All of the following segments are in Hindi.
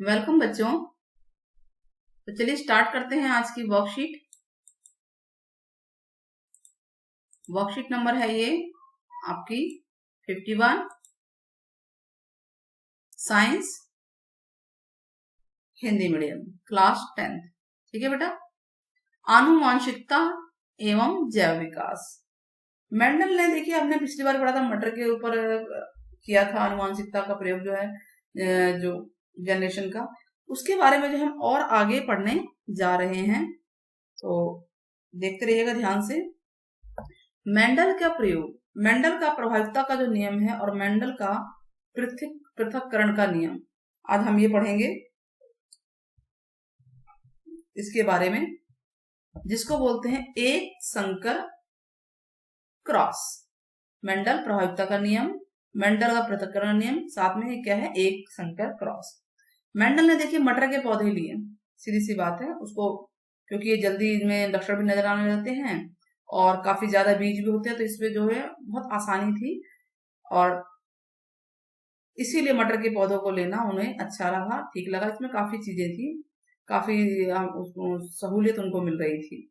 वेलकम बच्चों। तो चलिए स्टार्ट करते हैं आज की वर्कशीट। वर्कशीट नंबर है ये आपकी 51, science Hindi medium, class 10th। ठीक है बेटा। आनुवांशिकता एवं जैव विकास। मेंडल ने, देखिए आपने पिछली बार पढ़ा था मटर के ऊपर किया था आनुवांशिकता का प्रयोग, जो है जो जनरेशन का, उसके बारे में जो हम और आगे पढ़ने जा रहे हैं। तो देखते रहिएगा ध्यान से। मेंडल का प्रयोग, मेंडल का प्रभाविता का जो नियम है और मेंडल का पृथक्करण का नियम, आज हम ये पढ़ेंगे इसके बारे में, जिसको बोलते हैं एक संकर क्रॉस। मेंडल प्रभाविता का नियम, मेंडल का पृथक्करण नियम, साथ में क्या है, एक संकर क्रॉस। मेंडल ने देखिए मटर के पौधे लिए, सीधी सी बात है उसको, क्योंकि ये जल्दी इनमें लक्षण भी नजर आने लगते हैं और काफी ज्यादा बीज भी होते हैं, तो इसमें जो है बहुत आसानी थी और इसीलिए मटर के पौधों को लेना उन्हें अच्छा लगा, ठीक लगा। इसमें काफी चीजें थी, काफी सहूलियत उनको मिल रही थी।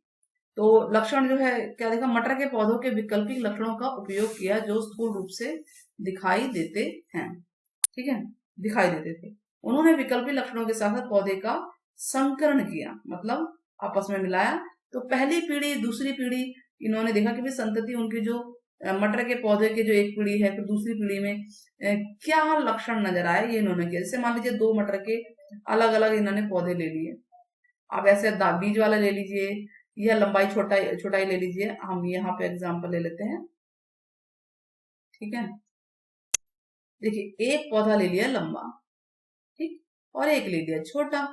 तो लक्षण जो है क्या देखा, मटर के पौधों के वैकल्पिक लक्षणों का उपयोग किया जो स्थूल रूप से दिखाई देते हैं। ठीक है, दिखाई देते थे। उन्होंने वैकल्पिक लक्षणों के साथ साथ पौधे का संकरण किया, मतलब आपस में मिलाया। तो पहली पीढ़ी, दूसरी पीढ़ी, इन्होंने देखा कि भाई संतति उनकी जो मटर के पौधे की जो एक पीढ़ी है, फिर दूसरी पीढ़ी में क्या लक्षण नजर आए, ये इन्होंने किया। जैसे मान लीजिए दो मटर के अलग अलग इन्होंने पौधे ले लिए, आप ऐसे बीज वाला ले लीजिए या लंबाई छोटाई ले लीजिए। हम यहाँ पे एग्जाम्पल ले लेते हैं। ठीक है, देखिए एक पौधा ले लिया लंबा, ठीक, और एक ले लिया छोटा।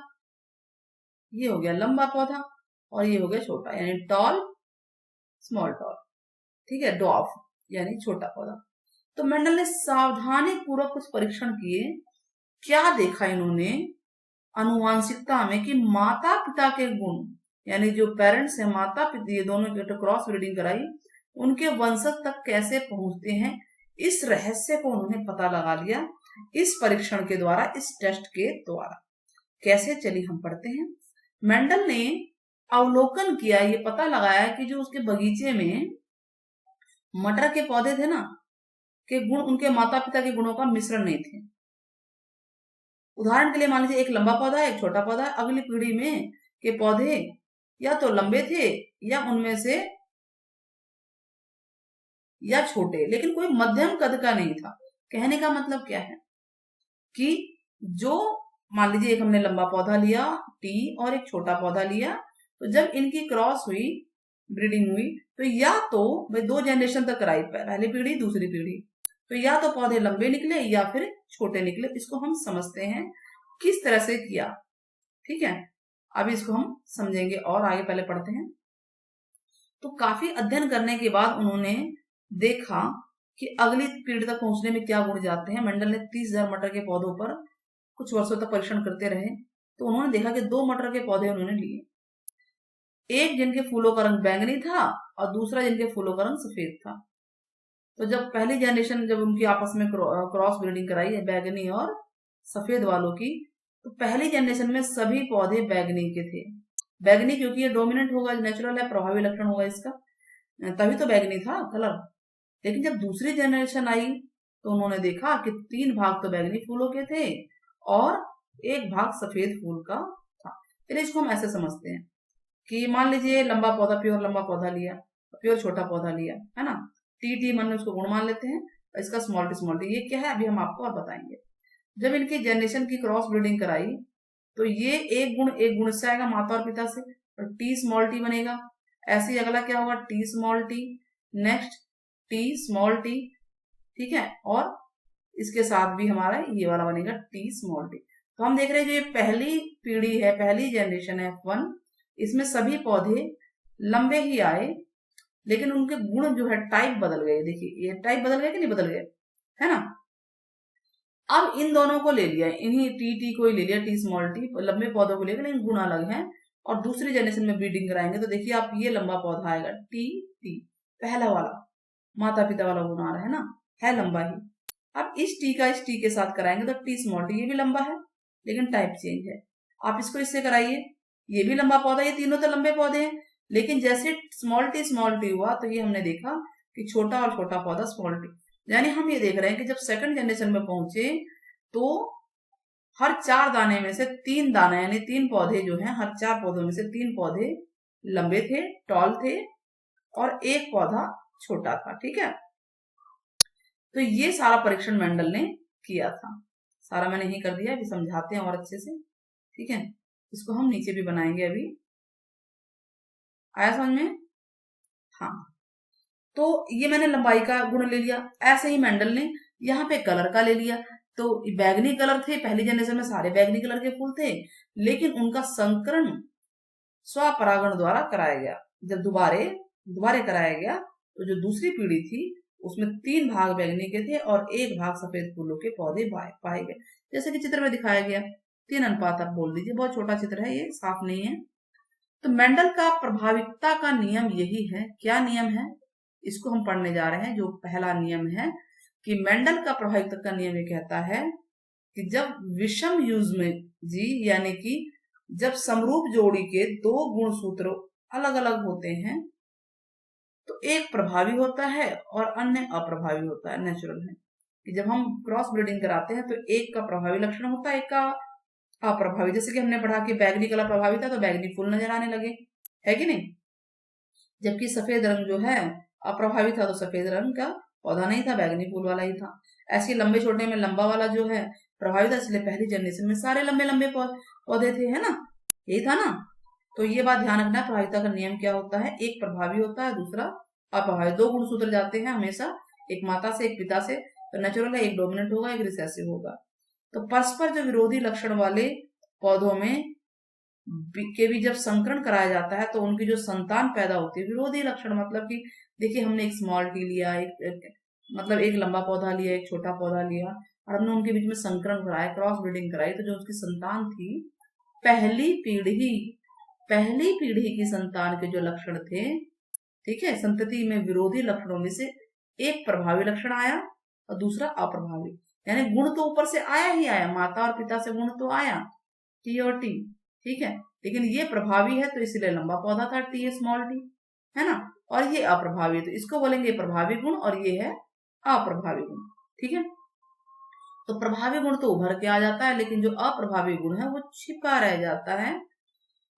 ये हो गया लंबा पौधा और ये हो गया छोटा, यानी टॉल स्मॉल टॉल। ठीक है, डॉफ यानी छोटा पौधा। तो मेंडल ने सावधानी पूर्वक कुछ परीक्षण किए। क्या देखा इन्होंने अनुवांशिकता में कि माता पिता के गुण, यानी जो पेरेंट्स है, माता पिता, ये दोनों की क्रॉस ब्रीडिंग कराई, उनके वंशज तक कैसे पहुंचते हैं, इस रहस्य को उन्होंने पता लगा लिया इस परीक्षण के द्वारा, इस टेस्ट के द्वारा। कैसे, चलिए हम पढ़ते हैं। मेंडल ने अवलोकन किया, ये पता लगाया कि जो उसके बगीचे में मटर के पौधे थे ना, के गुण उनके माता पिता के गुणों का मिश्रण नहीं थे। उदाहरण के लिए मान लीजिए एक लंबा पौधा है, एक छोटा पौधा है, अगली पीढ़ी में के पौधे या तो लंबे थे या उनमें से या छोटे, लेकिन कोई मध्यम कद का नहीं था। कहने का मतलब क्या है कि जो मान लीजिए एक हमने लंबा पौधा लिया टी और एक छोटा पौधा लिया, तो जब इनकी क्रॉस हुई, ब्रीडिंग हुई, तो या तो भाई दो जनरेशन तक कराई, पहली पीढ़ी दूसरी पीढ़ी, तो या तो पौधे लंबे निकले या फिर छोटे निकले। इसको हम समझते हैं किस तरह से किया। ठीक है, अभी इसको हम समझेंगे और आगे, पहले पढ़ते हैं। तो काफी अध्ययन करने के बाद उन्होंने देखा कि अगली पीढ़ी तक पहुंचने में क्या गुण जाते हैं। मेंडल ने 30,000 मटर के पौधों पर कुछ वर्षों तक परीक्षण करते रहे। तो उन्होंने देखा कि दो मटर के पौधे उन्होंने लिए, एक जिनके फूलों का रंग बैंगनी था और दूसरा जिनके फूलों का रंग सफेद था। तो जब पहली जनरेशन, जब उनकी आपस में क्रॉस ब्रीडिंग कराई है बैगनी और सफेद वालों की, तो पहली जनरेशन में सभी पौधे बैगनी के थे। बैगनी क्योंकि ये डोमिनेंट होगा, नेचुरल है, प्रभावी लक्षण होगा इसका, तभी तो बैगनी था कलर। लेकिन जब दूसरी जनरेशन आई तो उन्होंने देखा कि 3 भाग तो बैगनी फूलों के थे और एक भाग सफेद फूल का था। फिर इसको हम ऐसे समझते हैं कि मान लीजिए लंबा पौधा, प्योर लंबा पौधा लिया, प्योर छोटा पौधा लिया, है ना, टी मन में उसको गुण मान लेते हैं, और इसका स्मॉल टी, ये क्या है अभी हम आपको और बताएंगे। जब इनकी जनरेशन की क्रॉस ब्रीडिंग कराई तो ये एक गुण से आएगा माता और पिता से, और टी स्मॉल टी बनेगा। ऐसे ही अगला क्या होगा, T small T, next T small T. ठीक है, और इसके साथ भी हमारा ये वाला बनेगा टी स्मॉल टी। तो हम देख रहे हैं जो ये पहली पीढ़ी है, पहली जनरेशन है F1, इसमें सभी पौधे लंबे ही आए, लेकिन उनके गुण जो है टाइप बदल गए। देखिए ये टाइप बदल गए कि नहीं बदल गए, है ना। अब इन दोनों को ले लिया, इन्हीं टी को ही ले लिया, टी स्मॉल टी, लंबे पौधों को लेकर, लेकिन गुण अलग है। और दूसरी जनरेशन में ब्रीडिंग कराएंगे तो देखिए आप, ये लंबा पौधा आएगा टी, पहला वाला माता पिता वाला गुण आ रहा है ना, है लंबा ही। अब इस टी का इस टी के साथ कराएंगे तो टी स्मॉल टी, ये भी लंबा है लेकिन टाइप चेंज है। आप इसको इससे कराइए, ये भी लंबा पौधा, ये तीनों तो लंबे पौधे हैं, लेकिन जैसे स्मॉल टी हुआ तो ये हमने देखा कि छोटा और छोटा पौधा स्मॉल टी, यानी हम ये देख रहे हैं कि जब सेकंड जनरेशन में पहुंचे तो हर 4 दाने में से 3 दाना यानी 3 पौधे जो हैं, हर 4 पौधों में से 3 पौधे लंबे थे, टॉल थे, और एक पौधा छोटा था। ठीक है, तो ये सारा परीक्षण मेंडल ने किया था। सारा मैंने ही कर दिया, अभी समझाते हैं और अच्छे से। ठीक है, इसको हम नीचे भी बनाएंगे अभी। आया समझ में? हाँ, तो ये मैंने लंबाई का गुण ले लिया। ऐसे ही मेंडल ने यहाँ पे कलर का ले लिया। तो बैगनी कलर थे, पहली जनरेशन में सारे बैगनी कलर के फूल थे, लेकिन उनका संकरण स्वपरागण द्वारा कराया गया। जब दोबारे कराया गया तो जो दूसरी पीढ़ी थी उसमें 3 भाग बैगनी के थे और 1 भाग सफेद फूलों के पौधे पाए गए, जैसे कि चित्र में दिखाया गया। 3 अनुपात आप बोल दीजिए, बहुत छोटा चित्र है, ये साफ नहीं है। तो मेंडल का प्रभाविकता का नियम यही है। क्या नियम है, इसको हम पढ़ने जा रहे हैं। जो पहला नियम है कि मेंडल का प्रभाविकता का नियम ये कहता है कि जब विषम युग्मजी यानी कि जब समरूप जोड़ी के 2 गुणसूत्र अलग अलग होते हैं तो एक प्रभावी होता है और अन्य अप्रभावी होता है। नेचुरल है कि जब हम क्रॉस ब्रीडिंग कराते हैं तो एक का प्रभावी लक्षण होता है, एक का अप्रभावी। जैसे कि हमने पढ़ा कि बैगनी कलर प्रभावी था तो बैगनी फूल नजर आने लगे, है कि नहीं? जबकि सफेद रंग जो है अप्रभावी था तो सफेद रंग का पौधा नहीं था, बैगनी फूल वाला ही था। ऐसे लंबे छोटे में लंबा वाला जो है प्रभावी था, इसलिए पहली जनरेशन में सारे लंबे लंबे पौधे थे, है ना? यही था ना? तो ये बात ध्यान रखना, प्रभाविता का नियम क्या होता है, एक प्रभावी होता है, दूसरा अप्रभावी। 2 गुणसूत्र जाते हैं हमेशा, एक माता से एक पिता से, तो नेचुरल है एक डोमिनेंट होगा एक रिसेसिव होगा। तो परस्पर जो विरोधी लक्षण वाले पौधों में के भी जब संकरण कराया जाता है तो उनकी जो संतान पैदा होती है, विरोधी लक्षण मतलब कि देखिए हमने एक स्मॉल टी लिया, मतलब एक लंबा पौधा लिया, एक छोटा पौधा लिया, और हमने उनके बीच में संकरण कराया, क्रॉस ब्रीडिंग कराई, तो जो उसकी संतान थी, पहली पीढ़ी की संतान के जो लक्षण थे, ठीक है, संतति में विरोधी लक्षणों में से एक प्रभावी लक्षण आया और दूसरा अप्रभावी। यानी गुण तो ऊपर से आया ही आया, माता और पिता से गुण तो आया, टी और टी, ठीक है, लेकिन ये प्रभावी है तो इसलिए लंबा पौधा था, टी स्मॉल टी, है ना? और ये अप्रभावी, तो इसको बोलेंगे प्रभावी गुण और ये है अप्रभावी गुण। ठीक है, तो प्रभावी गुण तो उभर के आ जाता है, लेकिन जो अप्रभावी गुण है वो छिपा रह जाता है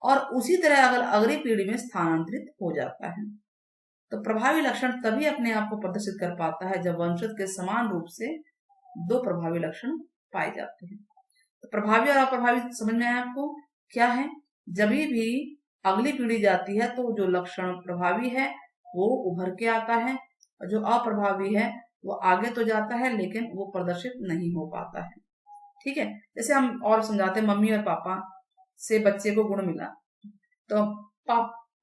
और उसी तरह अगली पीढ़ी में स्थानांतरित हो जाता है। तो प्रभावी लक्षण तभी अपने आप को प्रदर्शित कर पाता है जब वंशज के समान रूप से 2 प्रभावी लक्षण पाए जाते हैं। तो प्रभावी और अप्रभावी समझ में आया आपको क्या है? जब भी अगली पीढ़ी जाती है तो जो लक्षण प्रभावी है वो उभर के आता है और जो अप्रभावी है वो आगे तो जाता है लेकिन वो प्रदर्शित नहीं हो पाता है। ठीक है, जैसे हम और समझाते हैं, मम्मी और पापा से बच्चे को गुण मिला तो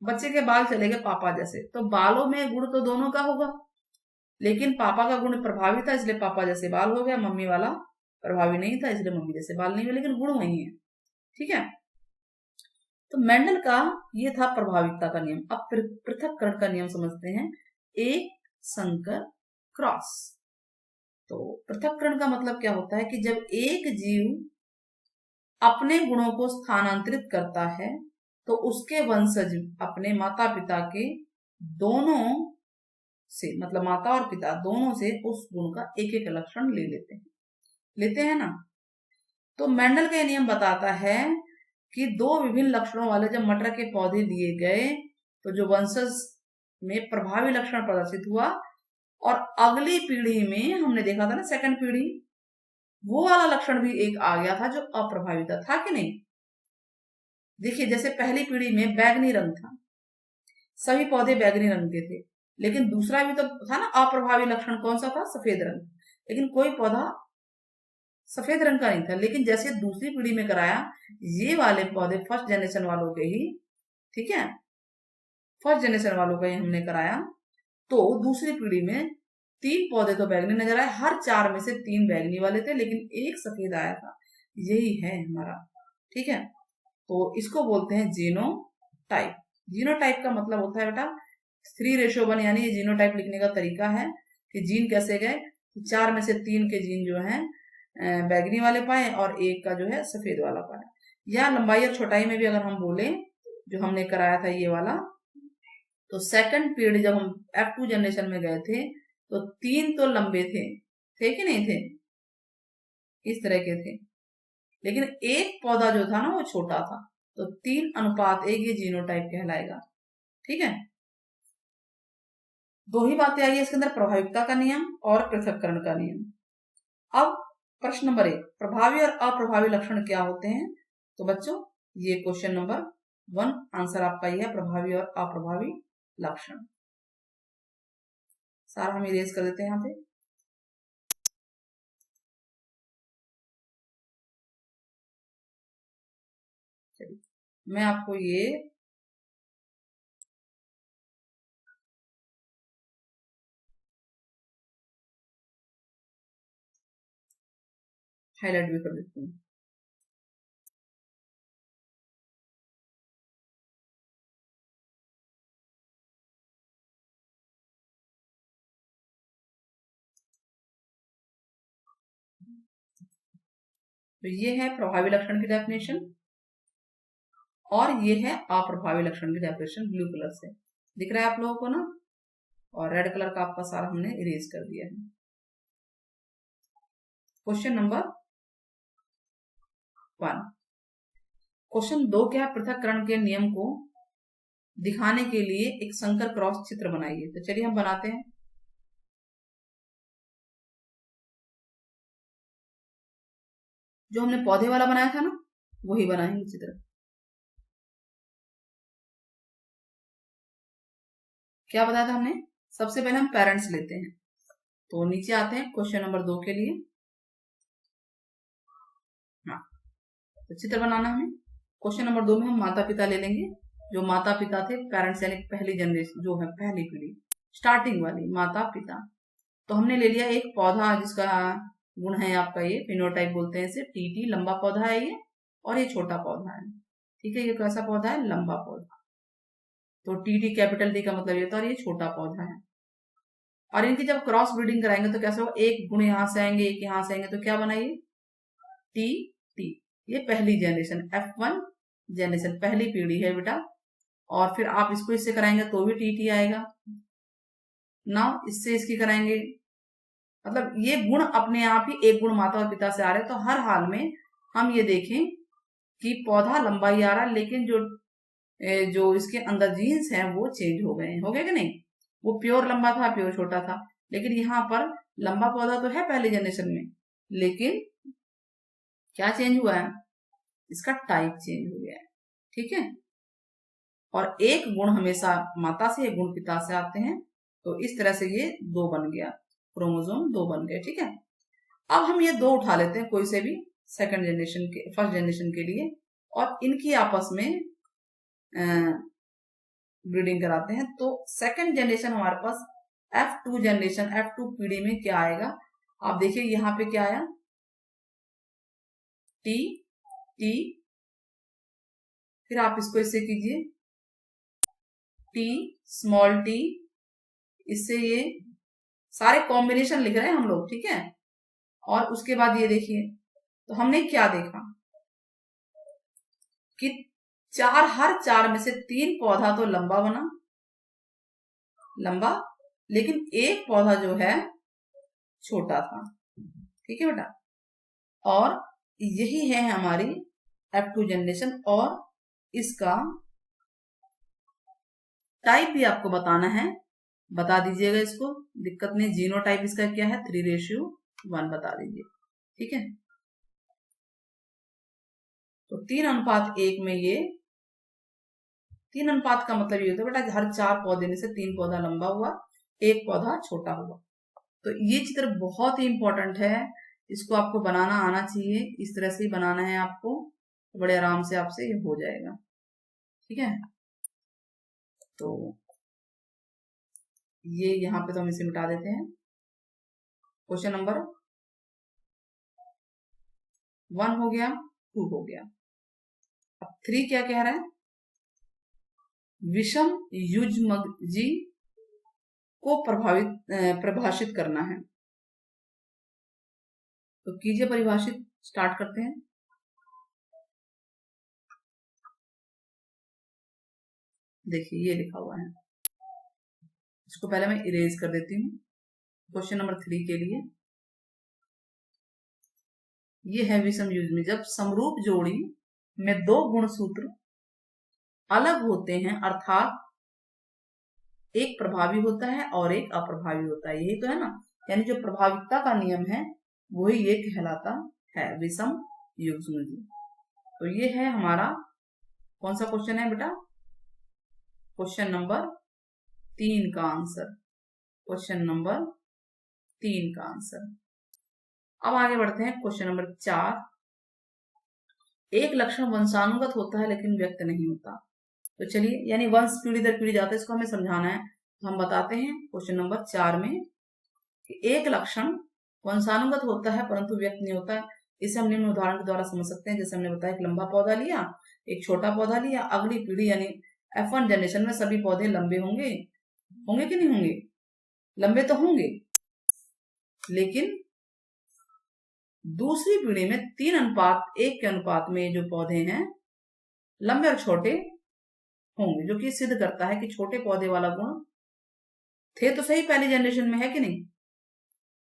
बच्चे के बाल चले गए पापा जैसे, तो बालों में गुण तो दोनों का होगा, लेकिन पापा का गुण प्रभावी था इसलिए पापा जैसे बाल हो गया, मम्मी वाला प्रभावी नहीं था इसलिए मम्मी जैसे बाल नहीं हुए, लेकिन गुण वही है। ठीक है, तो मेंडल का ये था प्रभाविकता का नियम। अब पृथक्करण का नियम समझते हैं, एक संकर क्रॉस। तो पृथक्करण का मतलब क्या होता है कि जब एक जीव अपने गुणों को स्थानांतरित करता है तो उसके वंशज अपने माता पिता के दोनों से, मतलब माता और पिता दोनों से उस गुण का एक एक लक्षण लेते हैं ना। तो मेंडल का नियम बताता है कि 2 विभिन्न लक्षणों वाले जब मटर के पौधे दिए गए तो जो वंशज में प्रभावी लक्षण प्रदर्शित हुआ और अगली पीढ़ी में हमने देखा था ना, सेकंड पीढ़ी, वो वाला लक्षण भी एक आ गया था जो अप्रभावी था कि नहीं? देखिए जैसे पहली पीढ़ी में बैगनी रंग था, सभी पौधे बैगनी रंग के थे, लेकिन दूसरा भी तो था ना अप्रभावी लक्षण, कौन सा था? सफेद रंग, लेकिन कोई पौधा सफेद रंग का नहीं था। लेकिन जैसे दूसरी पीढ़ी में कराया, ये वाले पौधे फर्स्ट जनरेशन वालों के ही, ठीक है, फर्स्ट जनरेशन वालों का ही हमने कराया, तो दूसरी पीढ़ी में 3 पौधे तो बैगनी नजर आए, हर 4 में से 3 बैगनी वाले थे लेकिन एक सफेद आया था। यही है हमारा, ठीक है, तो इसको बोलते हैं जीनोटाइप। जीनोटाइप का मतलब होता है बेटा 3:1, यानी ये जीनोटाइप लिखने का तरीका है कि जीन कैसे गए, 4 में से 3 के जीन जो हैं बैगनी वाले पाए और एक का जो है सफेद वाला पाए। या लंबाई और छोटाई में भी अगर हम बोले, जो हमने कराया था ये वाला, तो सेकंड पीरियड जब हम F2 जनरेशन में गए थे तो 3 तो लंबे थे कि नहीं थे, इस तरह के थे, लेकिन एक पौधा जो था ना वो छोटा था, तो 3:1 ये जीनोटाइप कहलाएगा। ठीक है, दो ही बातें आई है इसके अंदर, प्रभाविकता का नियम और पृथक्करण का नियम। अब प्रश्न नंबर 1, प्रभावी और अप्रभावी लक्षण क्या होते हैं? तो बच्चों ये क्वेश्चन नंबर 1 आंसर आपका ये है, प्रभावी और अप्रभावी लक्षण। सारा हम इरेज कर देते हैं यहाँ पे। चलिए मैं आपको ये हाईलाइट भी कर देती हूँ। तो ये है प्रभावी लक्षण की डेफिनेशन और ये है अप्रभावी लक्षण की डेफिनेशन, ब्लू कलर से दिख रहा है आप लोगों को ना, और रेड कलर का आपका सारा हमने इरेज कर दिया है। Question number 1। क्वेश्चन 2 क्या है, पृथक्करण के नियम को दिखाने के लिए एक संकर क्रॉस चित्र बनाइए। तो चलिए हम बनाते हैं। जो हमने पौधे वाला बनाया था ना वही बनाएंगे चित्र। क्या बताया था हमने, सबसे पहले हम पेरेंट्स लेते हैं, तो नीचे आते हैं क्वेश्चन नंबर 2 के लिए। हाँ, तो चित्र बनाना हमें। क्वेश्चन नंबर 2 में हम माता पिता ले लेंगे, जो माता पिता थे, पेरेंट्स यानी पहली जनरेशन जो है, पहली पीढ़ी, स्टार्टिंग वाली माता पिता। तो हमने ले लिया एक पौधा जिसका गुण है आपका ये फिनोटाइप बोलते हैं इसे, टीटी, लंबा पौधा है ये, और ये छोटा पौधा है। ठीक है, ये कैसा पौधा है, लंबा पौधा। तो टीटी कैपिटल टी का मतलब ये था, और ये छोटा पौधा है। और इनकी जब क्रॉस ब्रीडिंग कराएंगे तो कैसा होगा, एक गुण यहां से आएंगे, एक यहां से आएंगे, तो क्या बनाइए, टी टी। ये पहली जनरेशन, F1 जनरेशन, पहली पीढ़ी है बेटा। और फिर आप इसको इससे कराएंगे तो भी टी टी आएगा ना, इससे इसकी कराएंगे, मतलब ये गुण अपने आप ही एक गुण माता और पिता से आ रहे हैं। तो हर हाल में हम ये देखें कि पौधा लंबा ही आ रहा है, लेकिन जो इसके अंदर जीन्स हैं वो चेंज हो गए हैं, हो गए कि नहीं। वो प्योर लंबा था, प्योर छोटा था, लेकिन यहाँ पर लंबा पौधा तो है पहले जनरेशन में, लेकिन क्या चेंज हुआ है, इसका टाइप चेंज हो गया है। ठीक है, और एक गुण हमेशा माता से, एक गुण पिता से आते हैं। तो इस तरह से ये 2 बन गया, क्रोमोसोम 2 बन गए। ठीक है, अब हम ये 2 उठा लेते हैं कोई से भी सेकंड जनरेशन के, फर्स्ट जनरेशन के लिए, और इनकी आपस में ब्रीडिंग कराते हैं। तो सेकंड जनरेशन हमारे पास F2 जनरेशन, F2 पीढ़ी में क्या आएगा, आप देखिए यहाँ पे क्या आया, टी टी, फिर आप इसको इससे कीजिए टी, स्मॉल टी, इससे ये सारे कॉम्बिनेशन लिख रहे हैं हम लोग। ठीक है, और उसके बाद ये देखिए, तो हमने क्या देखा कि हर 4 में से 3 पौधा तो लंबा बना, लंबा, लेकिन एक पौधा जो है छोटा था। ठीक है बेटा, और यही है हमारी F2 जनरेशन। और इसका टाइप भी आपको बताना है, बता दीजिएगा इसको, दिक्कत नहीं। जीनोटाइप इसका क्या है, 3:1 बता दीजिए। ठीक है, तो 3:1 में ये 3 अनुपात का मतलब ये होता है बेटा, हर 4 पौधे में से 3 पौधा लंबा हुआ, एक पौधा छोटा हुआ। तो ये चित्र बहुत ही इंपॉर्टेंट है, इसको आपको बनाना आना चाहिए, इस तरह से ही बनाना है आपको, बड़े आराम से आपसे ये हो जाएगा। ठीक है, तो ये यहाँ पे तो हम इसे मिटा देते हैं। क्वेश्चन नंबर 1 हो गया, 2 हो गया। अब 3 क्या कह रहा है, विषम युग्मजी को परिभाषित करना है। तो कीजिए परिभाषित, स्टार्ट करते हैं। देखिए ये लिखा हुआ है, इसको पहले मैं इरेज कर देती हूँ। क्वेश्चन नंबर 3 के लिए ये है विषम युग्मी, जब समरूप जोड़ी में दो गुणसूत्र अलग होते हैं, अर्थात एक प्रभावी होता है और एक अप्रभावी होता है, यही तो है ना, यानी जो प्रभाविकता का नियम है वही ये कहलाता है विषम युग्म। तो ये है हमारा कौन सा क्वेश्चन है बेटा, क्वेश्चन नंबर 3 का आंसर, क्वेश्चन नंबर 3 का आंसर। अब आगे बढ़ते हैं क्वेश्चन नंबर 4। एक लक्षण वंशानुगत होता है लेकिन व्यक्त नहीं होता। तो चलिए, यानी वंश पीढ़ी दर पीढ़ी जाता है, इसको हमें समझाना है। तो हम बताते हैं क्वेश्चन नंबर 4 में कि एक लक्षण वंशानुगत होता है परंतु व्यक्त नहीं होता है। इसे हम निम्न उदाहरण के द्वारा समझ सकते हैं। जैसे हमने बताया, एक लंबा पौधा लिया, एक छोटा पौधा लिया, अगली पीढ़ी यानी F1 जनरेशन में सभी पौधे लंबे होंगे, होंगे कि नहीं होंगे, लंबे तो होंगे, लेकिन दूसरी पीढ़ी में 3:1 के अनुपात में जो पौधे हैं लंबे और छोटे होंगे, जो कि सिद्ध करता है कि छोटे पौधे वाला गुण थे तो सही पहली जनरेशन में, है कि नहीं,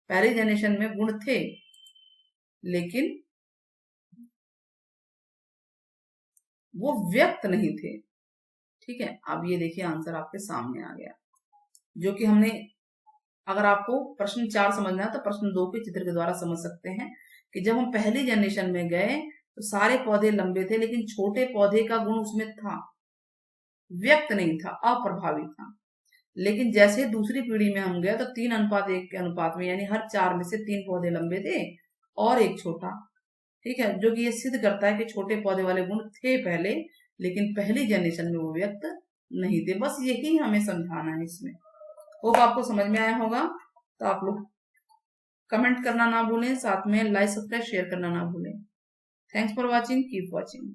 पहली जनरेशन में गुण थे लेकिन वो व्यक्त नहीं थे। ठीक है, अब ये देखिए आंसर आपके सामने आ गया, जो कि हमने, अगर आपको प्रश्न 4 समझना है तो प्रश्न 2 के चित्र के द्वारा समझ सकते हैं कि जब हम पहली जनरेशन में गए तो सारे पौधे लंबे थे लेकिन छोटे पौधे का गुण उसमें था, व्यक्त नहीं था, अप्रभावी था। लेकिन जैसे दूसरी पीढ़ी में हम गए तो 3:1 के अनुपात में, यानी हर 4 में से 3 पौधे लंबे थे और एक छोटा। ठीक है, जो कि ये सिद्ध करता है कि छोटे पौधे वाले गुण थे पहले, लेकिन पहली जनरेशन में वो व्यक्त नहीं थे। बस यही हमें समझाना है इसमें। होप आपको समझ में आया होगा। तो आप लोग कमेंट करना ना भूलें, साथ में लाइक सब्सक्राइब शेयर करना ना भूलें। Thanks for watching, keep watching.